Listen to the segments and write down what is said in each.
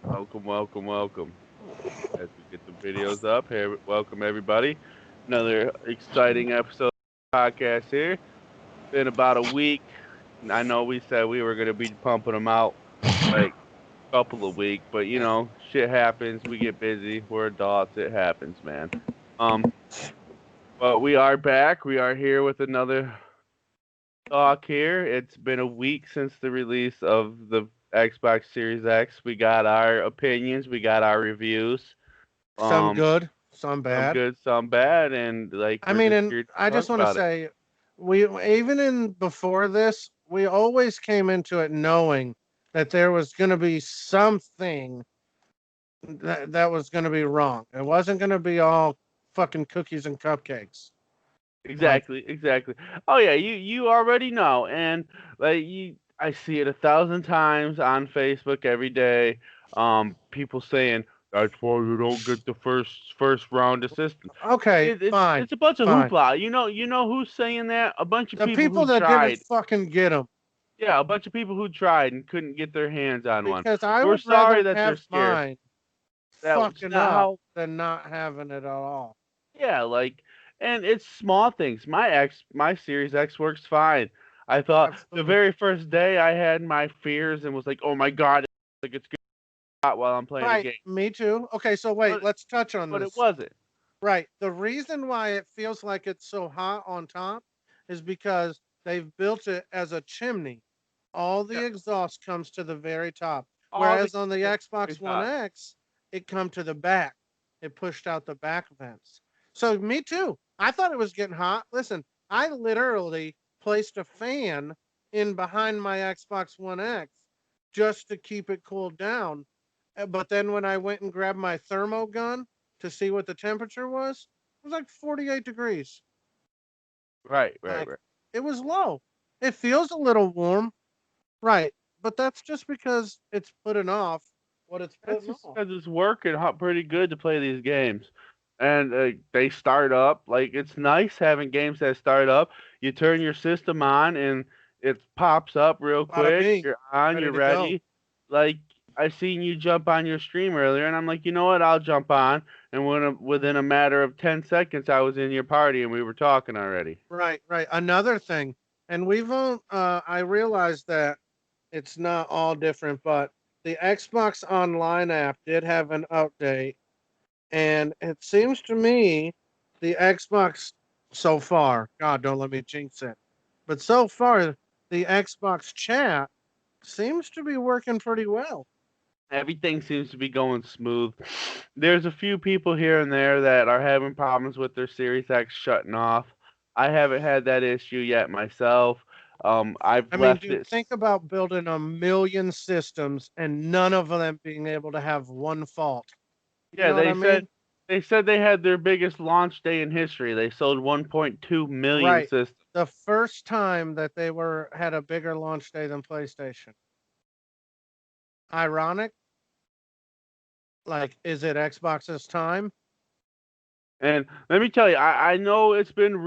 Welcome, welcome, welcome. As we get the videos up, here, welcome everybody. Another exciting episode of the podcast here. Been about a week. I know we said we were gonna be pumping them out like a couple of weeks, but shit happens. We get busy. We're adults. It happens, man. Um, but we are back. We are here with another talk here. It's been a week since the release of the Xbox Series X. We got our opinions. We got our reviews. Some Um, good, some some bad. good, some bad, and like I we're mean, just and here to I talk just want to about it. say, we even in before this, we always came into it knowing that there was going to be something that was going to be wrong. It wasn't going to be all fucking cookies and cupcakes. Like, Exactly, exactly. Oh yeah, you already know, and I see it 1,000 times on Facebook every day. People saying that's why you don't get the first round assistant. okay, fine, It's a bunch of fine. hoopla. You know who's saying that? A bunch of The people people who that didn't tried. fucking get them, Yeah, a bunch of people who tried and couldn't get their hands on one. because I We're would rather sorry that they're have scarce. mine That's fucking not up how. than not having it at all. Yeah, and it's small things. My Series X works fine. I thought the Absolutely. very first day I had my fears and was like, oh my god, like it's gonna be hot while I'm playing a Right, game, me too. Okay, so wait, but let's touch on but it this. wasn't. Right. The reason why it feels like it's so hot on top is because they've built it as a chimney. All Yeah, the exhaust comes to the very top. all the Whereas on the very Xbox One top. X, it come to the back. It pushed out the back vents. So me too. I thought it was getting hot. Listen, I literally placed a fan in behind my Xbox One X just to keep it cooled down. But then when I went and grabbed my thermo gun to see what the temperature was, it was like 48 degrees. Right, right, Like right. it was low. It feels a little warm, right? But that's just because it's putting off what it's That's putting just off. because it's working pretty good to play these games. And they start up. Like, it's nice having games that start up. You turn your system on and it pops up real Bada quick. bing, You're on, ready you're to go. ready. Like, I seen you jump on your stream earlier, and I'm like, you know what? I'll jump on. And within a matter of 10 seconds, I was in your party and we were talking already. Right, right. Another thing, and we've on. I realized that it's not all different, but the Xbox Online app did have an update, and it seems to me the Xbox so far, God, don't let me jinx it, but so far the Xbox chat seems to be working pretty well. Everything seems to be going smooth. There's a few people here and there that are having problems with their Series X shutting off. I haven't had that issue yet myself. I've I mean, left dude, it. think about building a million systems and none of them being able to have one fault. You Yeah, know what I mean? they said they had their biggest launch day in history. They sold 1.2 million Right. systems. The first time that they were had a bigger launch day than PlayStation. Ironic? Like, is it Xbox's time? And let me tell you, I know it's been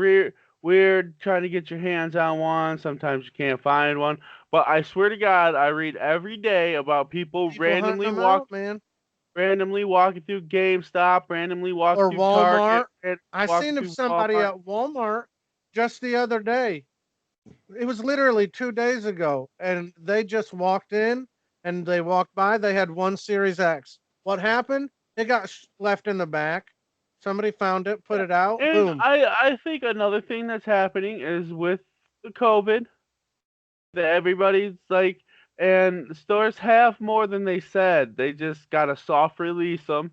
weird trying to get your hands on one. Sometimes you can't find one. But I swear to God, I read every day about people People hunting them out, man. randomly walking through GameStop, randomly walking Or through Target, Walmart. randomly I walking seen of through somebody Walmart. at Walmart just the other day. It was literally 2 days ago, and they just walked in and they walked by. They had one Series X. What happened? It got left in the back. Somebody found it, put Yeah. it out. And Boom. I think another thing that's happening is with the COVID that everybody's like, and stores have more than they said. They just gotta soft release them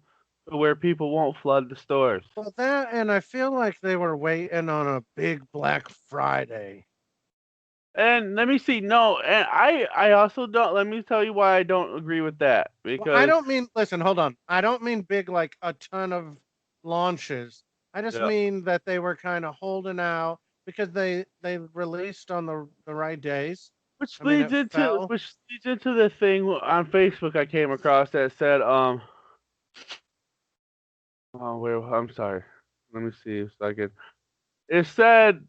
to where people won't flood the stores. Well, that, and I feel like they were waiting on a big Black Friday. And let me see. No, and I also don't. Let me tell you why I don't agree with that. Well, I Because don't mean, listen, hold on. I don't mean big like a ton of launches. I just yeah, mean that they were kind of holding out because they released on the right days. I mean, it fell. which leads into the thing on Facebook I came across that said oh wait, I'm sorry. Let me see if I can. It said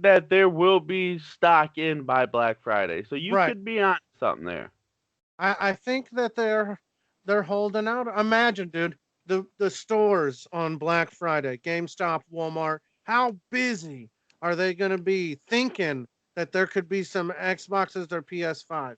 that there will be stock in by Black Friday. So you Right. could be on something there. I think that they're holding out. Imagine, dude, the stores on Black Friday, GameStop, Walmart, how busy are they going to be thinking that there could be some Xboxes or PS5s?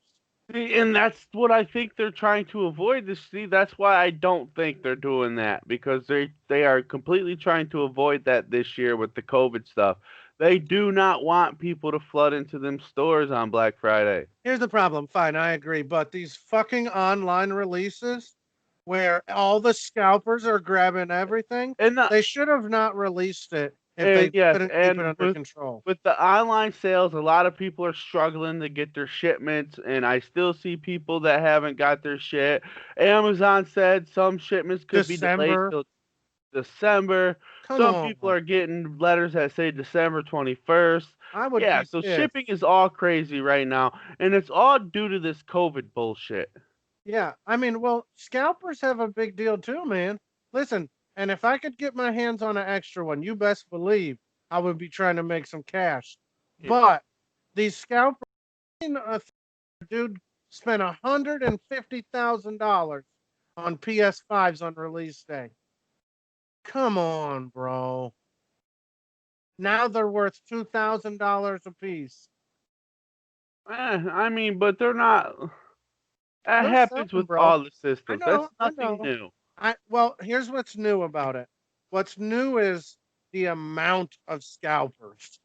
See, and that's what I think they're trying to avoid. This, see, that's why I don't think they're doing that because they are completely trying to avoid that this year with the COVID stuff. They do not want people to flood into them stores on Black Friday. Here's the problem. Fine, I agree, but these fucking online releases where all the scalpers are grabbing everything, And the, they should have not released it if and they yes, couldn't keep it and under control. with the online sales, a lot of people are struggling to get their shipments, and I still see people that haven't got their shit. Amazon said some shipments could be delayed December, till December. come Some people on. are getting letters that say December 21st. I would Yeah, be so shipping pissed. is all crazy right now, and it's all due to this COVID bullshit. Yeah, I mean, well, scalpers have a big deal too, man. Listen, and if I could get my hands on an extra one, you best believe I would be trying to make some cash. Yeah. But these scalpers, dude, spent $150,000 on PS5s on release day. Come on, bro. Now they're worth $2,000 a piece. I mean, but they're not. That They're happens selling, with bro. all the I systems. That's know, I nothing know. new. Here's what's new about it. What's new is the amount of scalpers.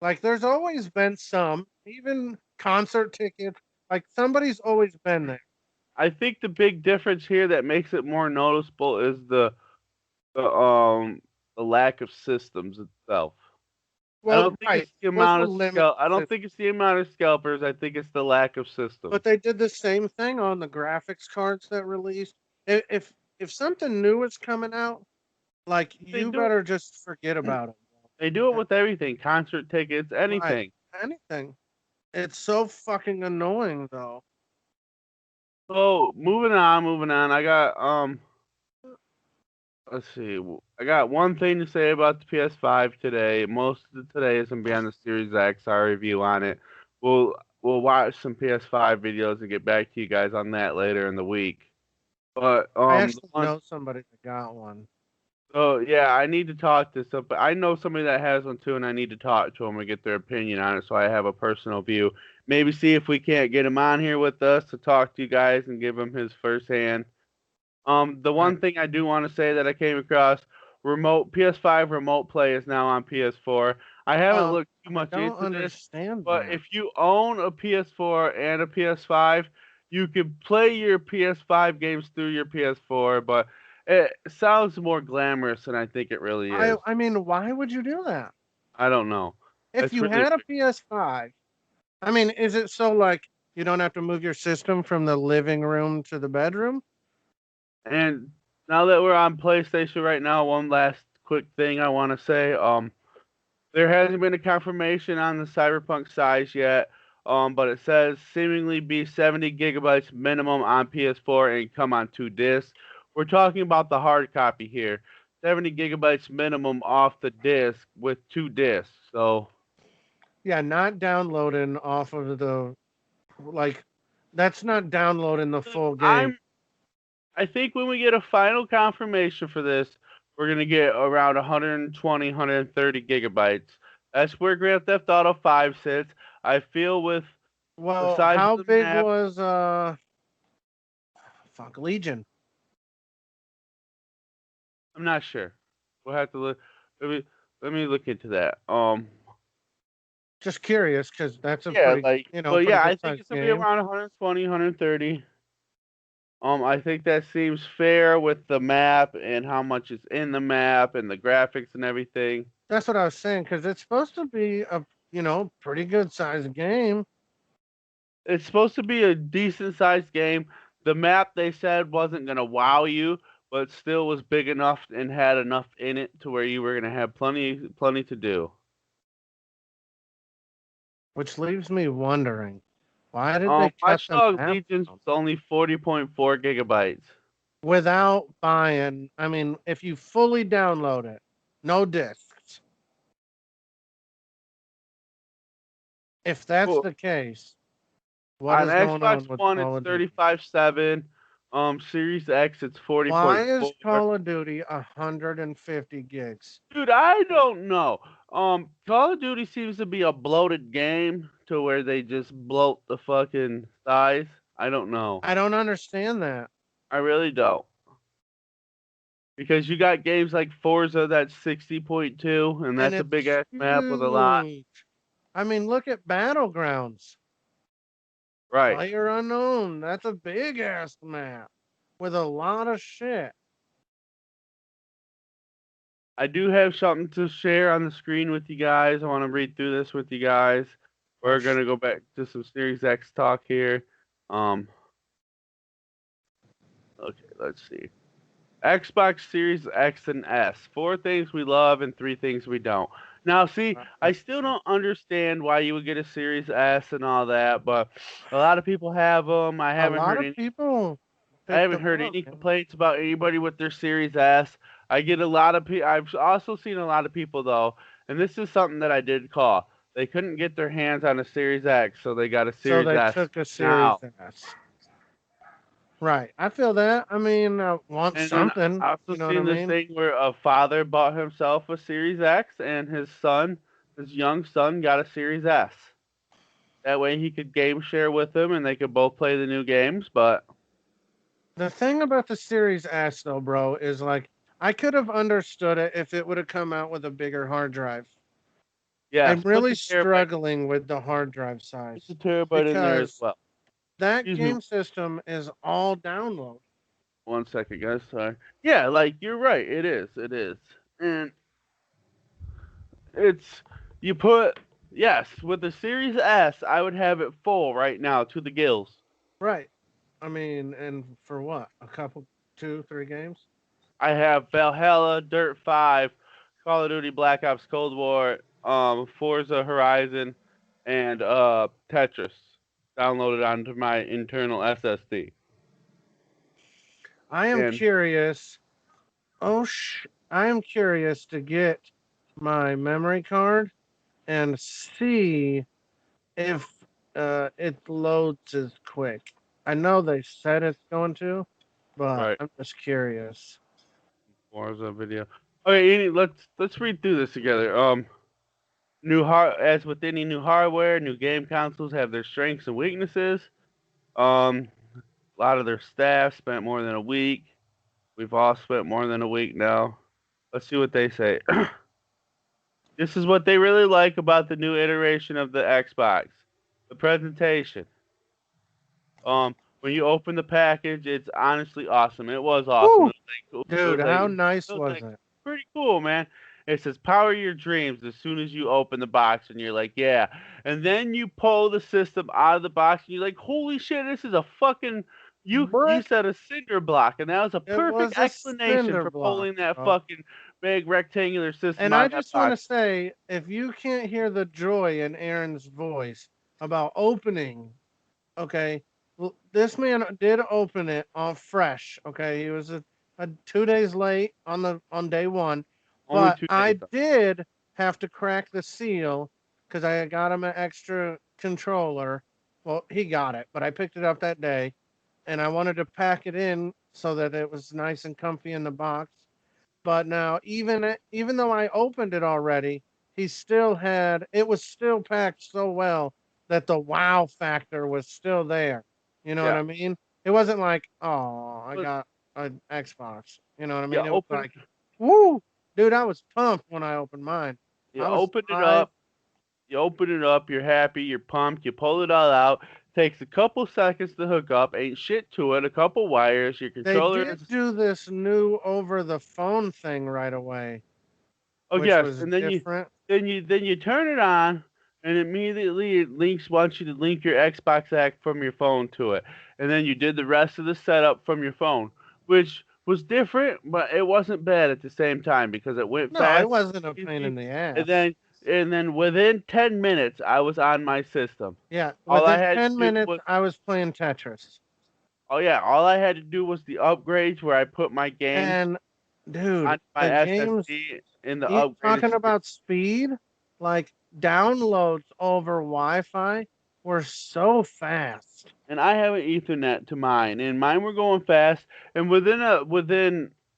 Like there's always been some, even concert tickets. Like somebody's always been there. I think the big difference here that makes it more noticeable is the the lack of systems itself. I Well, don't think right. it's the Supposed amount to of limit I don't this, think it's the amount of scalpers. I think it's the lack of but systems. they did the same thing on the graphics cards that released. If something new is coming out, like They you do better just forget it. about it. They do it Uh, with everything, concert tickets, Right. anything. Anything. It's so fucking annoying though. So moving on. I got let's see. I got one thing to say about the PS5 today. Most of today is gonna be on the Series X, our review on it. We'll we'll watch some PS5 videos and get back to you guys on that later in the week. But I the actually one know somebody that got one. oh yeah, I need to talk to some. I know somebody that has one too, and I need to talk to them and get their opinion on it, so I have a personal view. Maybe see if we can't get him on here with us to talk to you guys and give him his firsthand. The Right. one thing I do want to say that I came across, remote PS5 remote play is now on PS4. I haven't looked too I much don't into this, understand but that. if you own a PS4 and a PS5, you can play your PS5 games through your PS4, but it sounds more glamorous than I think it really is. I mean, why would you do that? I don't know. If It's you really had a weird. PS5, I mean, is it so like you don't have to move your system from the living room to the bedroom? And now that we're on PlayStation right now, one last quick thing I want to say. There hasn't been a confirmation on the Cyberpunk size yet, but it says seemingly be 70 gigabytes minimum on PS4 and come on 2 discs. We're talking about the hard copy here. 70 gigabytes minimum off the disc with 2 discs. So Yeah, not downloading off of the like that's not downloading the full game. I'm I think when we get a final confirmation for this, we're gonna get around 120, 130 gigabytes. That's where Grand Theft Auto 5 sits. I feel with the Well, size of how the big map. was fuck Legion? I'm not sure. We'll have to look. Let me let me look into that. Just curious because that's a Yeah, pretty, like, but pretty yeah, I good think sized it's gonna be game. around 120, 130. I think that seems fair with the map and how much is in the map and the graphics and everything. That's what I was saying because it's supposed to be a pretty good sized game. It's supposed to be a decent sized game. The map they said wasn't gonna wow you, but still was big enough and had enough in it to where you were gonna have plenty to do. Which leaves me wondering, why did they cut Watch the Dogs map Legion's down only 40.4 gigabytes. without buying? I mean, if you fully download it, no discs. If that's Well, the case, What On is going Xbox on with One, Call it's of Duty? 35.7. Series X, it's Why is 40.4. Call of Duty 150 gigs? Dude, I don't know. Call of Duty seems to be a bloated game to where they just bloat the fucking size. I don't know. I don't understand that. I really don't. Because you got games like Forza that's 60.2, and And that's a it's big ass map with a lot. huge. I mean, look at Battlegrounds. Right. Player unknown. That's a big ass map with a lot of shit. I do have something to share on the screen with you guys. I want to read through this with you guys. We're gonna go back to some Series X talk here. Um, okay, let's see. Xbox Series X and S. 4 things we love and 3 things we don't. Now, see, I still don't understand why you would get a Series S and all that, but a lot of people have them. A lot of people I picked haven't them heard up, any man. complaints about anybody with their Series S. I get a lot of people. I've also seen a lot of people though, and this is something that I did call. They couldn't get their hands on a Series X, so they got a So Series they S took a Series now. S. Right. I feel that. I mean, I want And then something. I also You know what I seen this mean? thing where a father bought himself a Series X, and his son, his young son, got a Series S. That way he could game share with him, and they could both play the new games. But The thing about the Series S, though, bro, is like I could have understood it if it would have come out with a bigger hard drive. I'm yes, put really the terabyte, struggling with the hard drive put the size terabyte in there as because well. that Excuse me game system is all download. 1 second, guys. Sorry. Yeah, like you're right. It is. It is. And it's you put yes with the Series S. I would have it full right now to the gills. Right. I mean, and for what? A couple, two, three games? I have Valhalla, Dirt 5, Call of Duty Black Ops Cold War, Forza Horizon, and Tetris downloaded onto my internal SSD. I am And curious. I am curious to get my memory card and see if it loads as quick. I know they said it's going to, but right, I'm just curious. Forza video. Okay, let's read through this together. As with any new hardware, new game consoles have their strengths and weaknesses. A lot of their staff spent more than a week. We've all spent more than a week now. Let's see what they say. This is what they really like about the new iteration of the Xbox. The presentation. When you open the package, it's honestly awesome. It was awesome. Woo! It Dude, was how like, nice it was was like it? pretty cool, man. It says power your dreams as soon as you open the box, and you're like, yeah. And then you pull the system out of the box, and you're like, holy shit, this is a fucking you Brick, said a cinder block, and that was a it perfect was a explanation cinder for block, pulling that bro. fucking big rectangular system And out I of that just want to box. say, if you can't hear the joy in Aaron's voice about opening, okay, well, this man did open it all fresh. Okay, he was a 2 days late on day one, Only but 2 days. I did have to crack the seal because I got him an extra controller. Well, he got it, but I picked it up that day, and I wanted to pack it in so that it was nice and comfy in the box. But now, even though I opened it already, he still had it was still packed so well that the wow factor was still there. You know what Yeah. I mean? It wasn't like, oh, I But got an Xbox. You know what I you mean? It was open like, woo, dude, I was pumped when I opened mine. you I was open it live. up. You open it up, you're happy, you're pumped, you pull it all out. Takes a couple seconds to hook up, ain't shit to it, a couple wires, your They controller did is. do this new over the phone thing right away, Oh which yes, was and then you different. turn it on, and immediately it wants you to link your Xbox app from your phone to it. And then you did the rest of the setup from your phone, which was different, but it wasn't bad at the same time because it went No, it fast, wasn't a pain easy, in the and ass. then within 10 minutes I was on my system. Yeah, All I within had to 10 do minutes, was I was playing Tetris. Oh yeah, all I had to do was the upgrades where I put my games And dude, on my the games, SSD in the you upgraded talking state. about speed, like downloads over Wi Fi. were so fast. and I have an Ethernet to mine, and mine were going fast. And within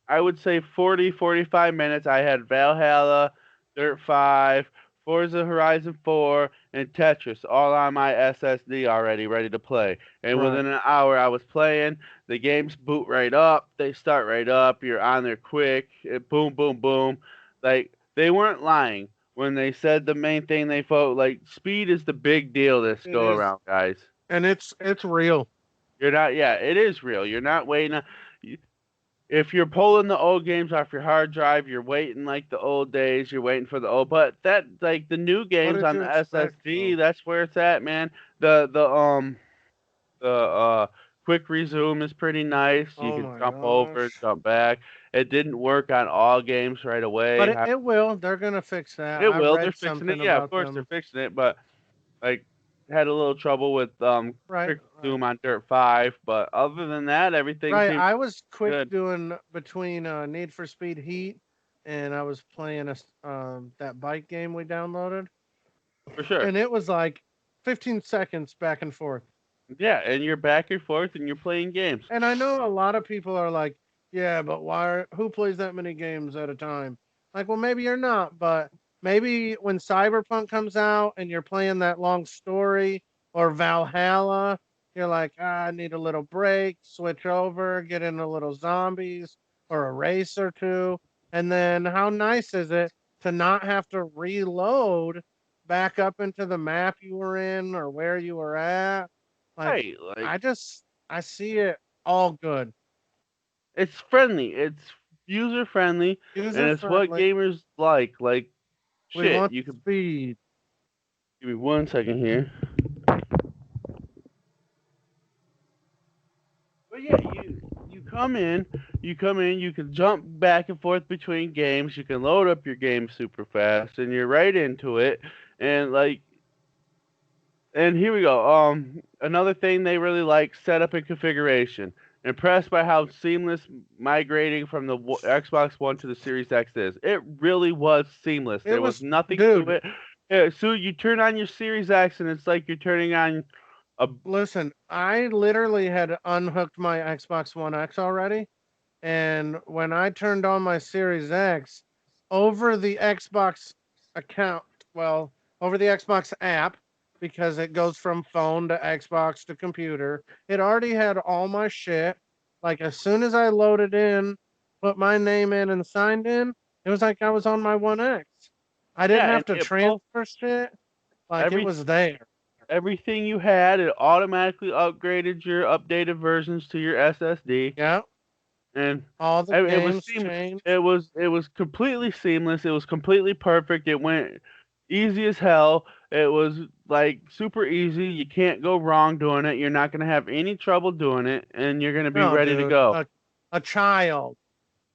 I would say 40, 45 minutes, I had Valhalla, Dirt 5, Forza Horizon 4, and Tetris all on my SSD already ready to play. And Right. within an hour, I was playing. The games boot right up. They start right up. You're on there quick. Boom, boom, boom. Like they weren't lying when they said the main thing they felt like speed is the big deal this It go is, around, guys. and it's real. You're not, yeah, it is real. You're not waiting. If you're pulling the old games off your hard drive, you're waiting like the old days. You're waiting for the old, but that like the new What games did on you the expect, SSD, bro? that's where it's at, man. The quick resume is pretty nice. You Oh can my jump over, gosh. jump back. It didn't work on all games right But away. it will. They're gonna fix that. It I've will. They're read fixing it. something Yeah, of about course they're them. fixing it, but like had a little trouble with Right, quick right, resume on Dirt 5, but other than that, everything right. seems I was quick good doing between Need for Speed Heat, and I was playing that bike game we downloaded, for sure. and it was like 15 seconds back and forth. Yeah, and you're back and forth and you're playing games. And I know a lot of people are like, yeah, but who plays that many games at a time? Like, well, maybe you're not, but maybe when Cyberpunk comes out and you're playing that long story or Valhalla, you're like, I need a little break, switch over, get in a little zombies or a race or two. And then how nice is it to not have to reload back up into the map you were in or where you were at? Like, Right, like I just I see it all good. it's friendly, it's user friendly, and User it's what friendly. gamers like. Like We shit, want you the could speed. give me 1 second here. But yeah, you come in, you can jump back and forth between games, you can load up your game super fast, and you're right into it. And like, and here we go. Another thing they really like: setup and configuration. Impressed by how seamless migrating from the Xbox One to the Series X is. It really was seamless. It There was was, nothing to dude. it. Yeah, so you turn on your Series X, and it's like you're turning on a Listen, I literally had unhooked my Xbox One X already, and when I turned on my Series X over the Xbox account, well, over the Xbox app, because it goes from phone to Xbox to computer, it already had all my shit. Like as soon as I loaded in, put my name in and signed in, it was like I was on my One X. I didn't yeah, have and to it pulled transfer shit. Like it every was there. everything you had. It automatically upgraded your updated versions to your SSD, Yeah. and All the it was games seamless. changed. It was completely seamless. It was completely perfect. It went easy as hell. It was like super easy. You can't go wrong doing it. You're not gonna have any trouble doing it, and you're gonna be No, ready to dude. go. A child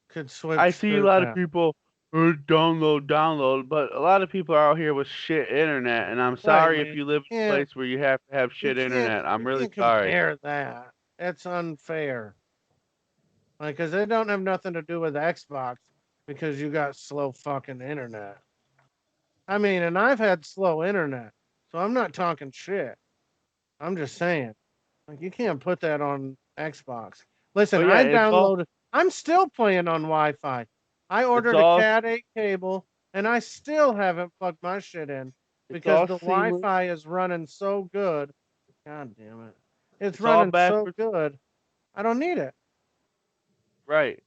could I switch see a through lot of that. people download, but a lot of people are out here with shit internet, and I'm Right, sorry if man. you live in a Can't place where you have to have you shit can't internet. I'm you really can't sorry. compare that. That's unfair. Like, cause they don't have nothing to do with Xbox because you got slow fucking internet. I mean, and I've had slow internet, so I'm not talking shit. I'm just saying, like, you can't put that on Xbox. Listen, But yeah, I downloaded. I'm still playing on Wi-Fi. I it's ordered a all Cat 8 cable, and I still haven't plugged my shit in it's because all the seamless. Wi-Fi is running so good. God damn it, it's It's all running so backwards. good. I don't need it. Right.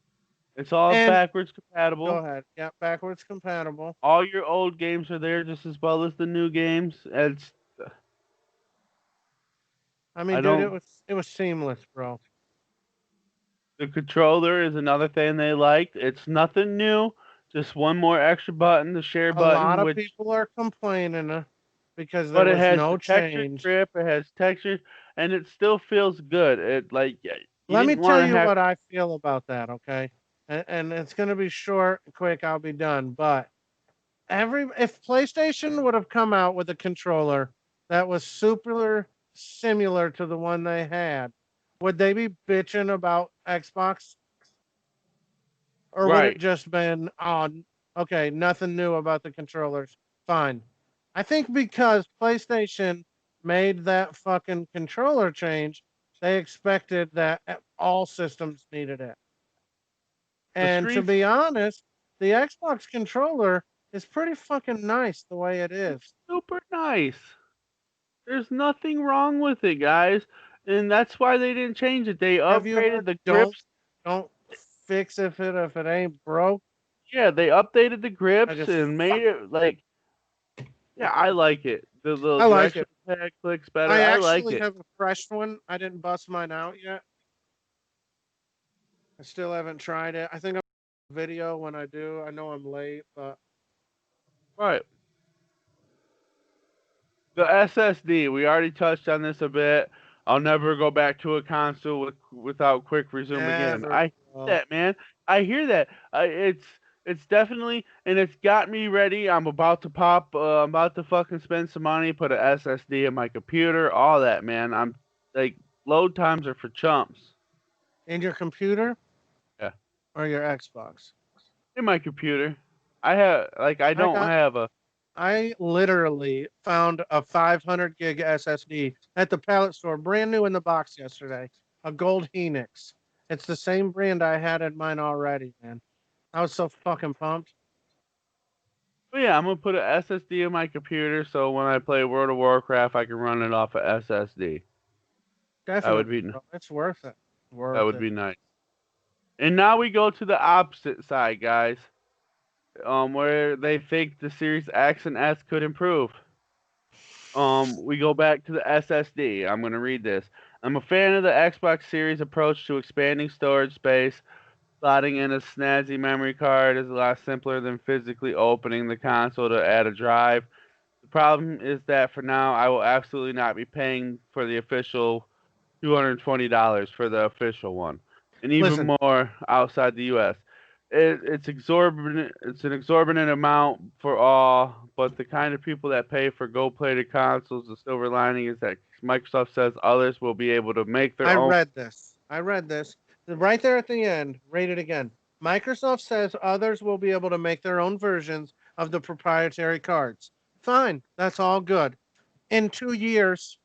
It's all And backwards go compatible. ahead. Yeah, backwards compatible. All your old games are there just as well as the new games. It's I I mean, dude, don't it was seamless, bro. the controller is another thing they liked. It's nothing new. Just one more extra button, the share A lot button, of which people are complaining because there but it was has no the textured change. grip, it has texture, and it still feels good. It like yeah, you Let me didn't tell want to you have what I feel about that, okay? And it's going to be short, quick, I'll be done. But if PlayStation would have come out with a controller that was super similar to the one they had, would they be bitching about Xbox? Or would it right. just been on, okay, nothing new about the controllers? Fine. I think because PlayStation made that fucking controller change, they expected that all systems needed it. The And to Streets be honest, the Xbox controller is pretty fucking nice the way it is. super nice. There's nothing wrong with it, guys, and that's why they didn't change it. They Have you upgraded heard the don't grips. don't fix if it ain't broke? Yeah, they updated the I grips just and made it like. Yeah, I like it. The I like directional it. pad clicks better. I I like actually it. have a fresh one. I didn't bust mine out yet. I still haven't tried it. I think I'm video when I do. I know I'm late, but Right. The SSD, we already touched on this a bit. I'll never go back to a console without quick resume again. never I hear will. that, man. I hear that. It's definitely, and it's got me ready. I'm about to pop. I'm about to fucking spend some money, put an SSD in my computer, all that, man. I'm like, load times are for chumps. In your computer Yeah, or your Xbox? in my computer. I I don't got have a. I literally found a 500 gig SSD at the pallet store, brand new in the box yesterday. A Gold Helix. It's the same brand I had in mine already, man. I was so fucking pumped. But yeah, I'm gonna put an SSD in my computer so when I play World of Warcraft, I can run it off a SSD. That would Definitely, be bro. It's worth it. that Worth would it. be nice. And now we go to the opposite side, guys. Where they think the Series X and S could improve. We go back to the SSD. I'm gonna read this. I'm a fan of the Xbox Series approach to expanding storage space. Slotting in a snazzy memory card is a lot simpler than physically opening the console to add a drive. The problem is that for now, I will absolutely not be paying for the official $220 for the official one, and even Listen, more outside the U.S. It's exorbitant. It's an exorbitant amount for all, but the kind of people that pay for gold-plated consoles, the silver lining is that Microsoft says others will be able to make their I own. read this. I read this. Right there at the end, read it again. Microsoft says others will be able to make their own versions of the proprietary cards. Fine. That's all good. In 2 years,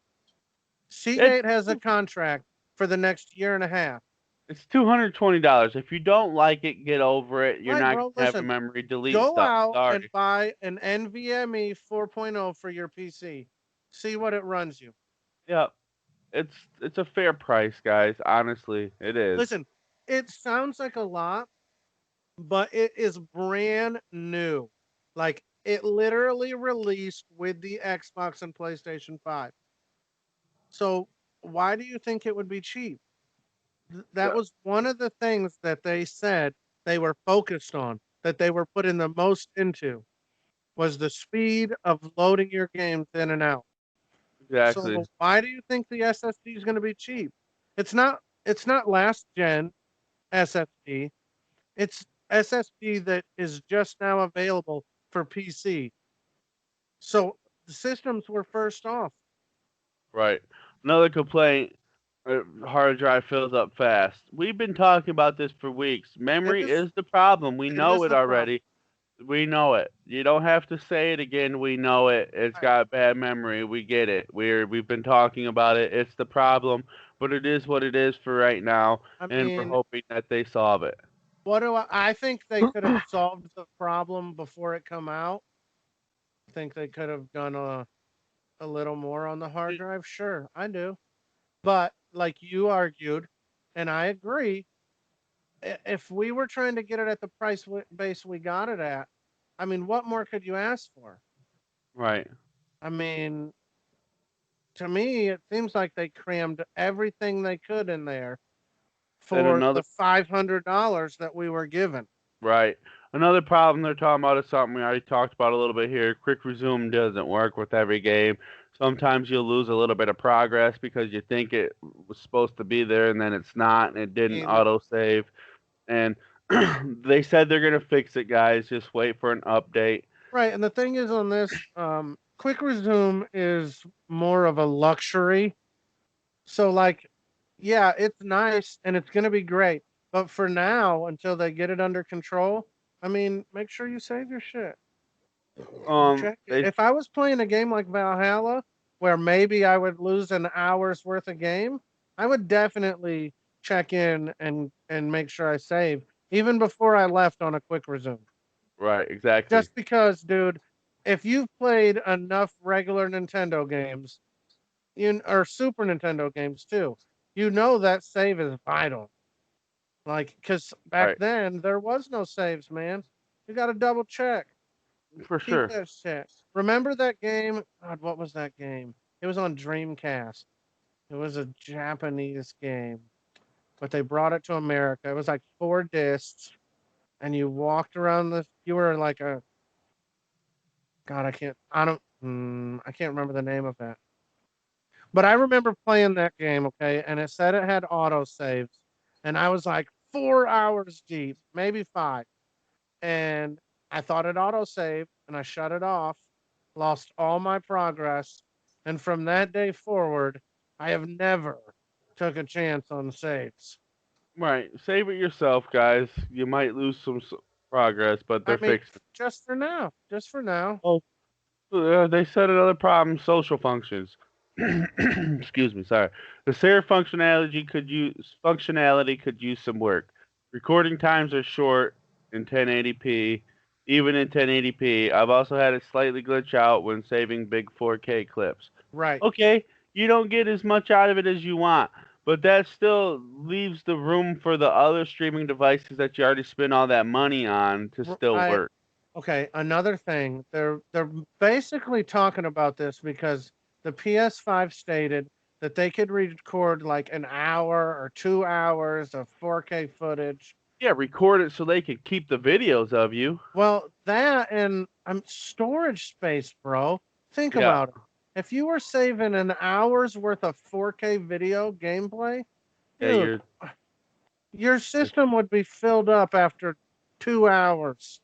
It's Seagate has a contract for the next year and a half. it's $220. If you don't like it, get over it. You're Right, not bro. gonna have a Listen, memory. Delete go stuff. out and Sorry. buy an NVMe 4.0 for your PC. See what it runs you. Yeah, it's a fair price, guys. Honestly, it is. Listen, it sounds like a lot, but it is brand new. Like it literally released with the Xbox and PlayStation 5. So why do you think it would be cheap? That Yeah. was one of the things that they said they were focused on, that they were putting the most into was the speed of loading your games in and out. Exactly. So why do you think the SSD is going to be cheap? It's not last gen SSD. It's SSD that is just now available for PC. So the systems were first off. Right. Another complaint. Hard drive fills up fast. We've been talking about this for weeks. It Memory is is the problem. We it know is it the problem. already. We know it. You don't have to say it again. We know it. It's Right. got bad memory. We get it. We've been talking about it. It's the problem, but it is what it is for right now, I and we're mean, hoping that they solve it. what do I think they could have solved the problem before it come out. I think they could have done a little more on the hard drive. Sure, I do. But like you argued, and I agree, if we were trying to get it at the price base we got it at, I mean, what more could you ask for? Right. I mean, to me, it seems like they crammed everything they could in there And for another the $500 that we were given. Right. Another problem they're talking about is something we already talked about a little bit here. Quick resume doesn't work with every game. Sometimes you'll lose a little bit of progress because you think it was supposed to be there and then it's not and it I didn't mean, auto save. And they said they're gonna fix it, guys. Just wait for an update. right. And the thing is on this, quick resume is more of a luxury. So, like, yeah, it's nice and it's going to be great. But for now, until they get it under control, I mean, make sure you save your shit. Check it. They If I was playing a game like Valhalla, where maybe I would lose an hour's worth of game, I would definitely check in and make sure I save even before I left on a quick resume. Right, exactly. Just because, dude, if you've played enough regular Nintendo games, or Super Nintendo games too, you know that save is vital. Like, because back Right, then there was no saves, man. You got to double check. for Keep sure. that shit. Remember that game? God, what was that game? It was on Dreamcast. It was a Japanese game, but they brought it to America. It was like 4 discs, and you walked around the. You were like a. God, I can't. I don't. I can't remember the name of that. But I remember playing that game, okay, and it said it had auto saves, and I was like 4 hours deep, maybe five, and I thought it auto saved, and I shut it off, lost all my progress, and from that day forward, I have never took a chance on saves. Right, save it yourself, guys. You might lose some progress, but I they're mean, fixing. just for now, just for now. Oh, they said another problem: social functions. Excuse me, sorry. The Sarah functionality could use some work. Recording times are short in 1080p, even in 1080p. I've also had it slightly glitch out when saving big 4K clips. Right, Okay, you don't get as much out of it as you want, but that still leaves the room for the other streaming devices that you already spent all that money on to still I work. Okay, another thing. They're basically talking about this because the PS5 stated that they could record like an hour or 2 hours of 4K footage. Yeah, record it so they can keep the videos of you. Well, that and storage space, bro. Think Yeah, about it. If you were saving an hour's worth of 4K video gameplay, yeah, dude, you're your system would be filled up after 2 hours.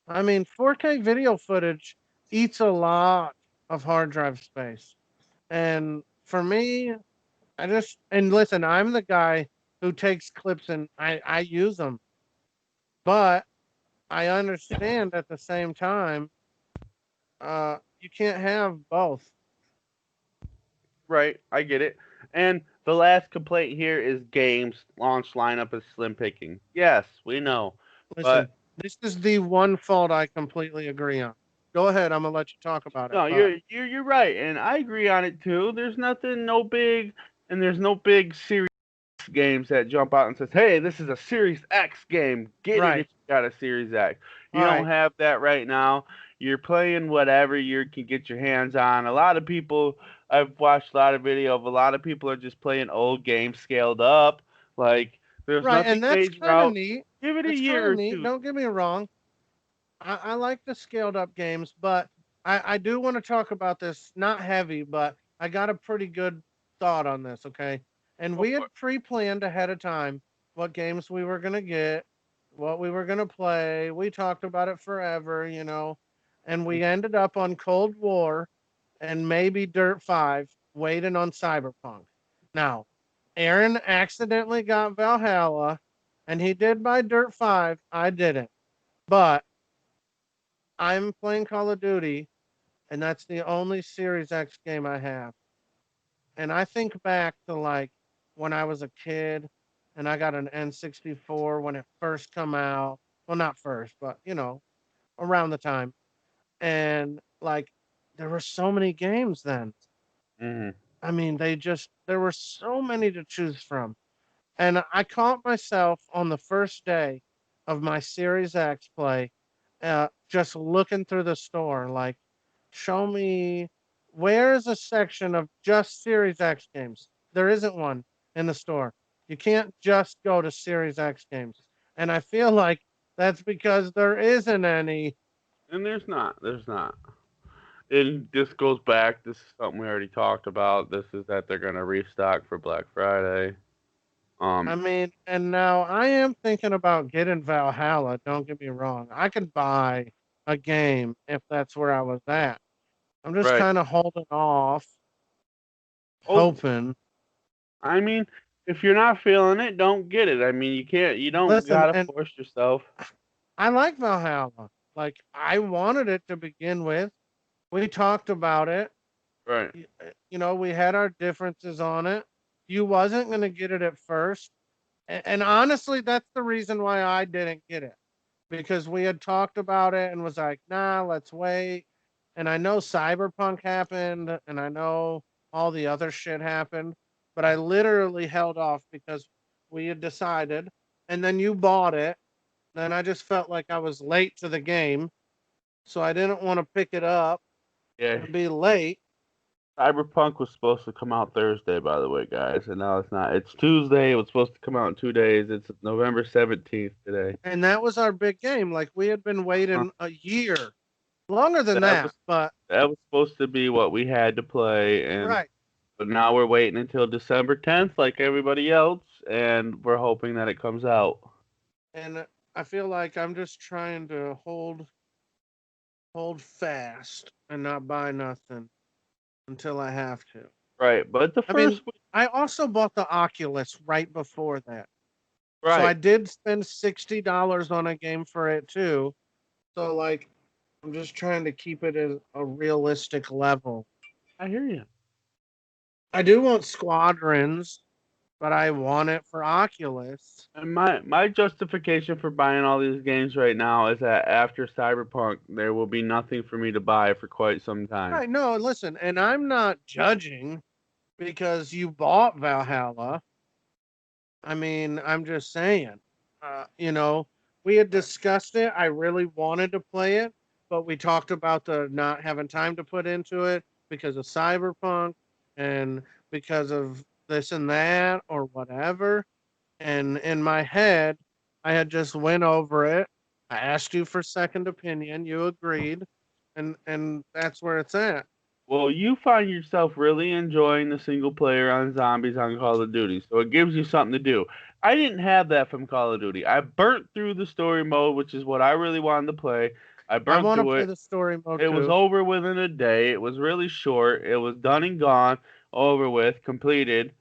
I mean, 4K video footage eats a lot of hard drive space. And for me, and listen, I'm the guy who takes clips and I use them, but I understand at the same time, you can't have both. right. I get it. And the last complaint here is games launch lineup is slim picking. Yes, we know, Listen, but this is the one fault I completely agree on. Go ahead, I'm gonna let you talk about it. no, But you're right, and I agree on it too. There's nothing, no big, and there's no big series games that jump out and says, "Hey, this is a Series X game. Get it right, if you got a Series X." all You don't right, have that right now. You're playing whatever you can get your hands on. A lot of people, I've watched a lot of video of a lot of people are just playing old games scaled up. Like there's right, nothing and that's major kind of out. neat. Give it a It's kind year of or neat. two. Don't get me wrong. I like the scaled up games, but I do want to talk about this. Not heavy, but I got a pretty good thought on this. Okay, and Go we for had it. pre-planned ahead of time what games we were gonna get, what we were gonna play. We talked about it forever, and we ended up on Cold War and maybe Dirt 5, waiting on Cyberpunk. Now, Aaron accidentally got Valhalla, and he did buy Dirt 5. I didn't, but I'm playing Call of Duty, and that's the only Series X game I have. And I think back to like when I was a kid and I got an N64 when it first come out. Well, not first, but around the time. And like there were so many games then. Mhm. I mean, there were so many to choose from. And I caught myself on the first day of my Series X play, just looking through the store, like, show me where is a section of just Series X games. There isn't one in the store. You can't just go to Series X games. And I feel like that's because there isn't any. And there's not. And this goes back. This is something we already talked about. This is that they're gonna restock for Black Friday. I Um, mean, and now I am thinking about getting Valhalla. Don't get me wrong. I could buy a game if that's where I was at. I'm just right. kind of holding off, Oh, hoping. I mean, if you're not feeling it, don't get it. I mean, you can't. You don't Listen, gotta and force yourself. I like Valhalla. Like I wanted it to begin with. We talked about it. Right. You know, we had our differences on it. You wasn't going to get it at first. And honestly, that's the reason why I didn't get it because we had talked about it and was like, nah, let's wait. And I know Cyberpunk happened and I know all the other shit happened, but I literally held off because we had decided. And then you bought it. Then I just felt like I was late to the game. So I didn't want to pick it up Yeah. and be late. Cyberpunk was supposed to come out Thursday, by the way, guys, and now it's not. It's Tuesday. It was supposed to come out in 2 days. It's November 17th today. And that was our big game. Like we had been waiting a year, longer than That was that, but that was supposed to be what we had to play, and right. but now we're waiting until December 10th, like everybody else, and we're hoping that it comes out. And I feel like I'm just trying to hold fast and not buy nothing until I have to. Right, but the I mean, first week, I also bought the Oculus right before that. So I right? did spend $60 on a game for it too. So like I'm just trying to keep it at a realistic level. I hear you. I do want Squadrons, but I want it for Oculus. And my justification for buying all these games right now is that after Cyberpunk, there will be nothing for me to buy for quite some time. Right, no, listen, and I'm not judging because you bought Valhalla. I mean, I'm just saying, you know, we had discussed it. I really wanted to play it, but we talked about the not having time to put into it because of Cyberpunk and because of this and that or whatever. And in my head, I had just went over it. I asked you for second opinion. You agreed, and that's where it's at. Well, you find yourself really enjoying the single player on zombies on Call of Duty, so it gives you something to do. I didn't have that from Call of Duty. I burnt through the story mode, which is what I really wanted to play. I I burnt want to through play it. the story mode It was too. over within a day. It was really short. It was done and gone, over with, completed.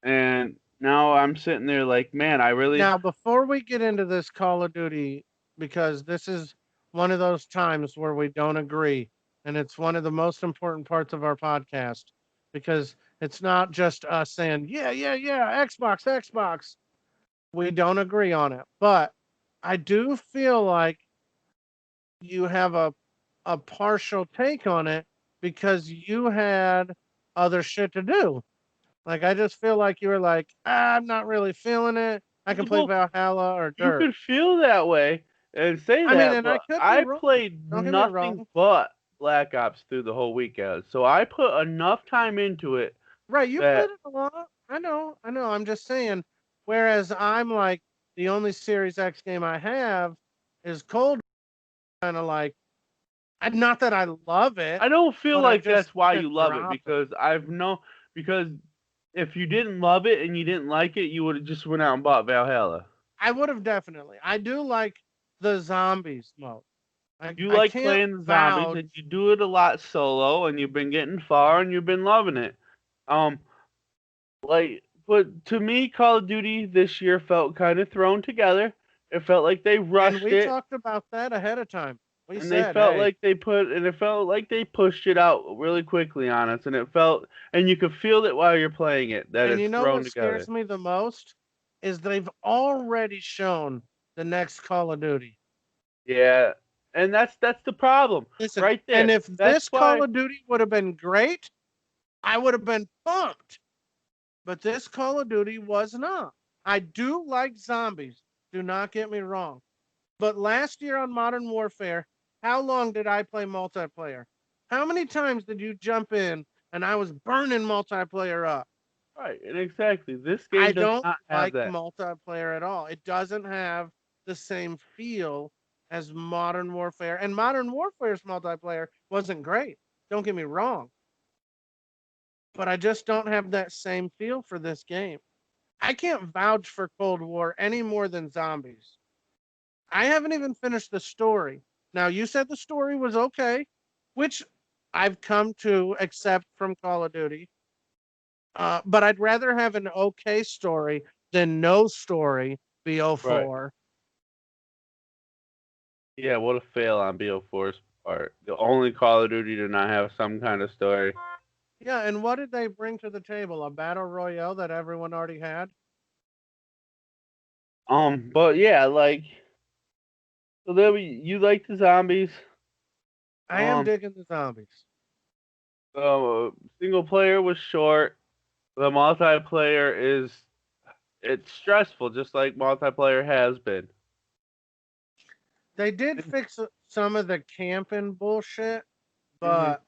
And now I'm sitting there like, man, I really. Now, before we get into this Call of Duty, because this is one of those times where we don't agree, and it's one of the most important parts of our podcast, because it's not just us saying, yeah, yeah, yeah, Xbox, Xbox. We don't agree on it. But I do feel like you have a partial take on it because you had other shit to do. Like I just feel like you were like, I'm not really feeling it. I can play Well, Valhalla or you Dirt. could feel that way and say I mean, that, and I but could be I wrong. played Don't get me nothing wrong. but Black Ops through the whole weekend. So I put enough time into it Right, you that played it a lot. I know. I'm just saying. Whereas I'm like the only Series X game I have is Cold. Kind of like, not that I love it, I don't feel but I like just that's why could you love it drop it. because because if you didn't love it and you didn't like it, you would have just went out and bought Valhalla. I would have definitely. I do like the zombies mode. You I like can't playing the zombies vouch. and you do it a lot solo and you've been getting far and you've been loving it. Um but to me Call of Duty this year felt kind of thrown together. It felt like they And rushed we it talked about that ahead of time. We and they said, felt hey, like it felt like they pushed it out really quickly on us and it felt and you could feel it while you're playing it that and it's you know thrown what together. scares me the most is they've already shown the next Call of Duty. Yeah, and that's the problem Listen, right and there. if That's this Call why. of Duty would have been great, I would have been pumped. But this Call of Duty was not. I do like zombies. Do not get me wrong. But last year on Modern Warfare, how long did I play multiplayer? How many times did you jump in and I was burning multiplayer up? Right, and exactly. This I game does don't not have like that. multiplayer at all. It doesn't have the same feel as Modern Warfare. And Modern Warfare's multiplayer wasn't great. Don't get me wrong. But I just don't have that same feel for this game. I can't vouch for Cold War any more than zombies. I haven't even finished the story. Now, you said the story was okay, which I've come to accept from Call of Duty. But I'd rather have an okay story than no story, Right. BO4. Yeah, what a fail on BO4's part. The only Call of Duty to not have some kind of story. Yeah, and what did they bring to the table? A battle royale that everyone already had? But yeah, like so there you like the zombies. I am Um, digging the zombies. single player was short. The multiplayer is it's stressful, just like multiplayer has been. They did fix some of the camping bullshit, Hmm. but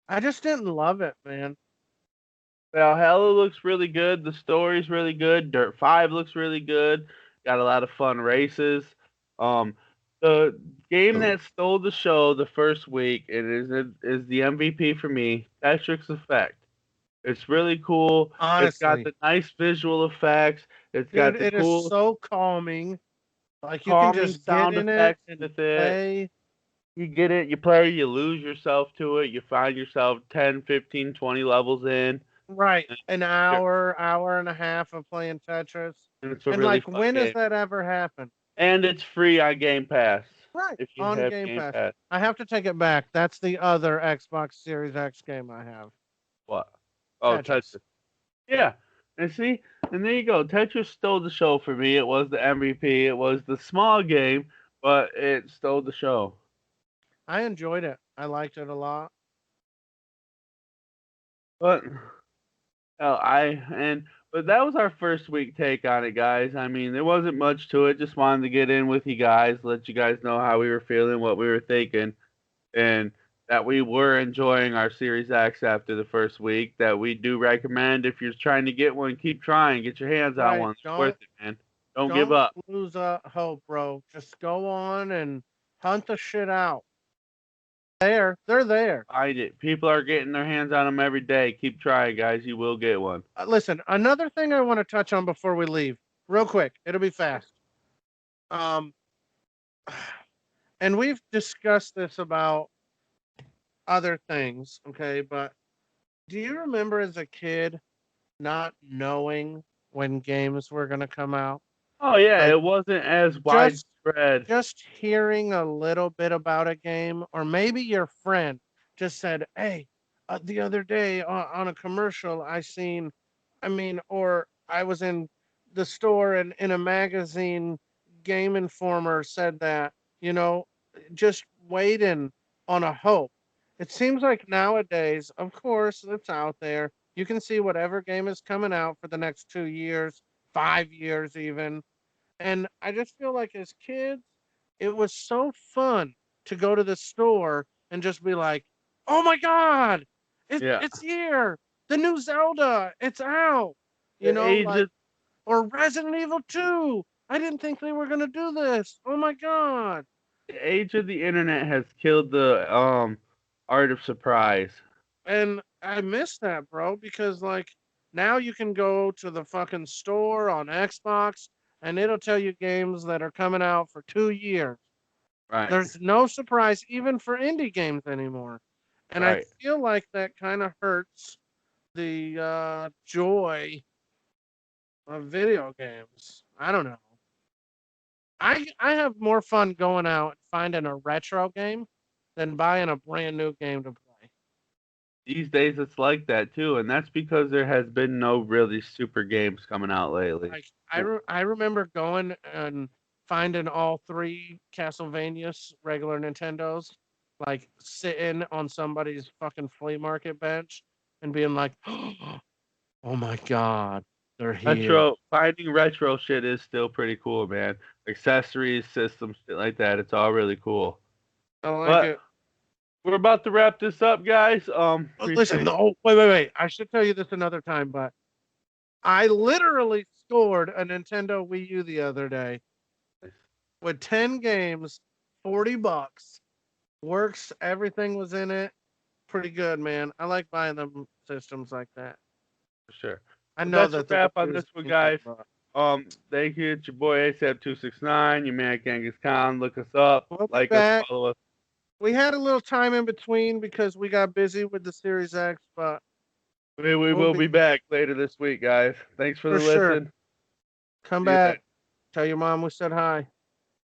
I just didn't love it, man. Valhalla looks really good. The story's really good. Dirt 5 looks really good. Got a lot of fun races. Um, the game that stole the show the first week and is the MVP for me, Tetris Effect. It's really cool. It's got Honestly, the nice visual effects. It's dude, got the it is cool so calming. Like you can calming just get sound in it effects and with it. play. You get it, you play, you lose yourself to it. You find yourself 10, 15, 20 levels in. Right. And An hour, hour and a half of playing Tetris. it's a And really like fun when has game. that ever happened? And it's free on Game Pass Right. if you On have Game Game Pass. Pass. I have to take it back. That's the other Xbox Series X game I have. What? Oh, Tetris. Tetris. Yeah. And see, and there you go. Tetris stole the show for me. It was the MVP. It was the small game, but it stole the show. I enjoyed it. I liked it a lot. But but that was our first week take on it, guys. I mean, there wasn't much to it. Just wanted to get in with you guys, let you guys know how we were feeling, what we were thinking, and that we were enjoying our Series X after the first week. That we do recommend if you're trying to get one, keep trying, get your hands on Right. one. It's worth it, man. Don't give Don't up. lose hope, bro. Just go on and hunt the shit out. They're there. Find it. People are getting their hands on them every day. Keep trying, guys. You will get one. Listen, another thing I want to touch on before we leave, real quick. It'll be fast. Um, and we've discussed this about other things, okay? But do you remember as a kid not knowing when games were going to come out? Oh yeah, Like it wasn't as just widespread. just hearing a little bit about a game, or maybe your friend just said, "Hey, the other day on a commercial, I mean, or I was in the store and in a magazine, Game Informer said that, you know, just waiting on a hope." It seems like nowadays, of course, it's out there. You can see whatever game is coming out for the next 2 years, 5 years, even. And I just feel like as kids, it was so fun to go to the store and just be like, "Oh my god, Yeah. it's here! The new Zelda, it's out!" You The know, age like of or Resident Evil 2. I didn't think they were gonna do this. Oh my god! the age of the internet has killed the art of surprise. And I miss that, bro, because like now you can go to the fucking store on Xbox and it'll tell you games that are coming out for 2 years. Right. There's no surprise even for indie games anymore. And I Right. feel like that kind of hurts the joy of video games. I don't know. I have more fun going out and finding a retro game than buying a brand new game to play. These days it's like that too, and that's because there has been no really super games coming out lately. Like I remember going and finding all three Castlevanias regular Nintendos, like sitting on somebody's fucking flea market bench and being like, "Oh my god, they're here." Finding retro shit is still pretty cool, man. Accessories, systems, shit like that. It's all really cool. I like But it. we're about to wrap this up, guys. Listen, Appreciate no, wait. I should tell you this another time, but I literally scored a Nintendo Wii U the other day with 10 games, $40. Works, everything was in it. Pretty good, man. I like buying them systems like that. for sure. I But know that's a that the wrap Wii on U is this one, cheaper, guys. but Thank you. It's your boy ASAP269, your man Genghis Khan. Look us up, we'll be like us, back. follow us. We had a little time in between because we got busy with the Series X, but We we'll will be be back later this week, guys. Thanks for for the sure. listen. Come See you then. back. Tell your mom we said hi.